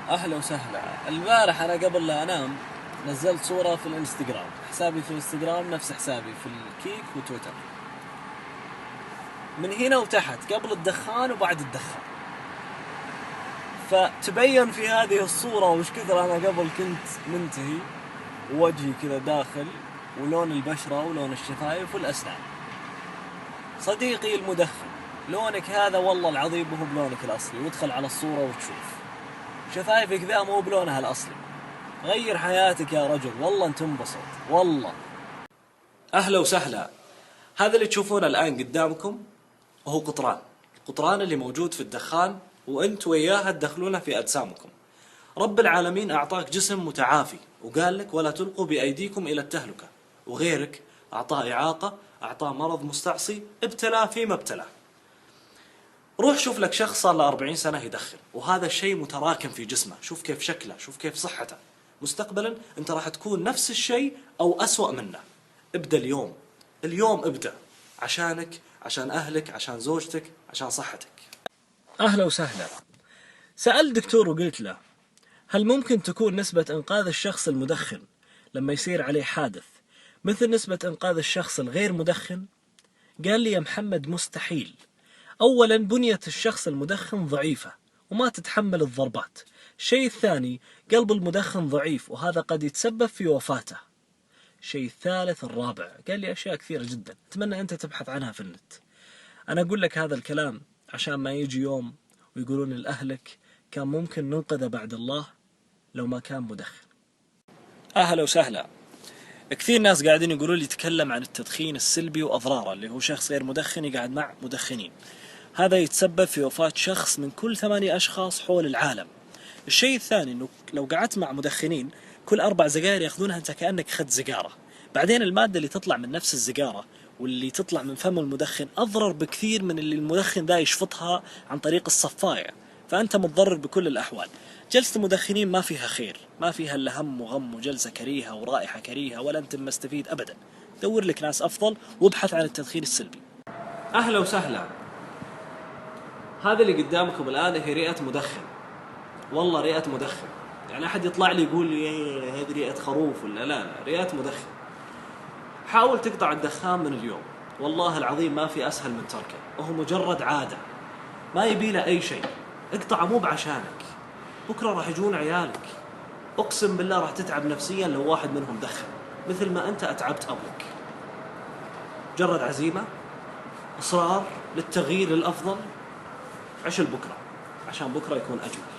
أهلا وسهلا. البارح أنا قبل لا أنام نزلت صورة في الانستغرام. حسابي في الانستغرام نفس حسابي في الكيك وتويتر، من هنا وتحت قبل الدخان وبعد الدخان. فتبين في هذه الصورة وش كثر أنا قبل كنت منتهي، ووجهي كذا داخل، ولون البشرة ولون الشفايف والأسنان. صديقي المدخن، لونك هذا والله العظيم مو بلونك الأصلي، وادخل على الصورة وتشوف شفايفك ذا مو بلونها الأصلي. غير حياتك يا رجل، والله انت تنبسط والله. أهلا وسهلا. هذا اللي تشوفونه الآن قدامكم وهو القطران اللي موجود في الدخان، وانت وياها تدخلونه في أجسامكم. رب العالمين أعطاك جسم متعافي وقال لك ولا تلقوا بأيديكم إلى التهلكة، وغيرك أعطاه إعاقة، أعطاه مرض مستعصي، ابتلاه فيما ابتلاه. روح شوف لك شخص صار له 40 سنة يدخن وهذا الشيء متراكم في جسمه، شوف كيف شكله، شوف كيف صحته. مستقبلا انت راح تكون نفس الشيء او أسوأ منه. ابدأ اليوم، اليوم ابدأ، عشانك، عشان أهلك، عشان زوجتك، عشان صحتك. أهلا وسهلا. سألت دكتور وقلت له هل ممكن تكون نسبة إنقاذ الشخص المدخن لما يصير عليه حادث مثل نسبة إنقاذ الشخص الغير مدخن؟ قال لي يا محمد مستحيل. أولا بنية الشخص المدخن ضعيفة وما تتحمل الضربات. الشيء الثاني قلب المدخن ضعيف وهذا قد يتسبب في وفاته. الشيء الثالث الرابع قال لي أشياء كثيرة جدا أتمنى أنت تبحث عنها في النت. أنا أقول لك هذا الكلام عشان ما يجي يوم ويقولون لأهلك كان ممكن ننقذه بعد الله لو ما كان مدخن. أهلا وسهلا. كثير ناس قاعدين يقولوا لي تكلم عن التدخين السلبي وأضراره، اللي هو شخص غير مدخن يقعد مع مدخنين، هذا يتسبب في وفاة شخص من كل 8 أشخاص حول العالم. الشيء الثاني أنه لو قعدت مع مدخنين كل 4 سجاير يأخذونها أنت كأنك خد سيجارة. بعدين المادة اللي تطلع من نفس السيجارة واللي تطلع من فم المدخن أضرر بكثير من اللي المدخن ذا يشفطها عن طريق الصفاية، فأنت متضرر بكل الأحوال. جلسة المدخنين ما فيها خير، ما فيها إلا هم وغم وجلسة كريهة ورائحة كريهة، ولا أنت مستفيد أبدا. دور لك ناس أفضل وابحث عن التدخين السلبي. أهلا وسهلا. هذا اللي قدامكم الآن هي رئة مدخن، والله رئة مدخن. يعني أحد يطلع لي يقول لي هذه رئة خروف ولا لا، رئة مدخن. حاول تقطع الدخان من اليوم، والله العظيم ما في أسهل من تركه، وهو مجرد عادة ما يبي له أي شيء. اقطعه مو بعشانك، بكرة راح يجون عيالك، أقسم بالله راح تتعب نفسيا لو واحد منهم دخن مثل ما أنت أتعبت أبوك. مجرد عزيمة، إصرار للتغيير للأفضل. عش البكرة عشان بكرة يكون أجمل.